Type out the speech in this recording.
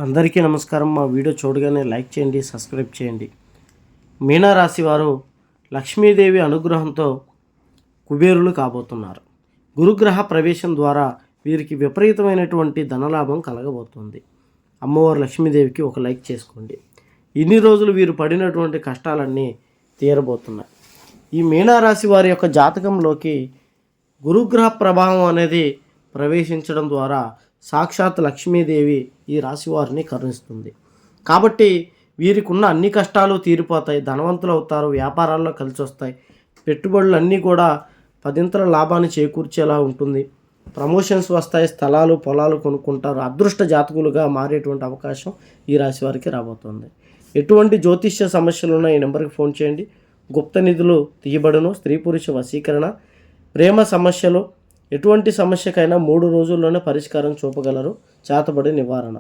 అందరికీ నమస్కారం. మా వీడియో చూడగానే లైక్ చేయండి, సబ్స్క్రైబ్ చేయండి. మీనరాశి వారు లక్ష్మీదేవి అనుగ్రహంతో కుబేరులు కాబోతున్నారు. గురుగ్రహ ప్రవేశం ద్వారా వీరికి విపరీతమైనటువంటి ధనలాభం కలగబోతుంది. అమ్మవారు లక్ష్మీదేవికి ఒక లైక్ చేసుకోండి. ఇన్ని రోజులు వీరు పడినటువంటి కష్టాలన్నీ తీరబోతున్నాయి. ఈ మీనరాశి వారి యొక్క జాతకంలోకి గురుగ్రహ ప్రభావం అనేది ప్రవేశించడం ద్వారా సాక్షాత్ లక్ష్మీదేవి ఈ రాశి వారిని కరుణిస్తుంది. కాబట్టి వీరికి ఉన్న అన్ని కష్టాలు తీరిపోతాయి, ధనవంతులు అవుతారు, వ్యాపారాల్లో కలిసి వస్తాయి, పెట్టుబడులు అన్నీ కూడా పదింతల లాభాన్ని చేకూర్చేలా ఉంటుంది, ప్రమోషన్స్ వస్తాయి, స్థలాలు పొలాలు కొనుక్కుంటారు, అదృష్ట జాతకులుగా మారేటువంటి అవకాశం ఈ రాశి వారికి రాబోతుంది. ఎటువంటి జ్యోతిష్య సమస్యలు ఉన్న ఈ నెంబర్కి ఫోన్ చేయండి. గుప్త నిధులు తీయబడును. స్త్రీ పురుష వశీకరణ, ప్రేమ సమస్యలు, ఎటువంటి సమస్యకైనా 3 రోజుల్లోనే పరిష్కారం చూపగలరు. చేతబడి నివారణ.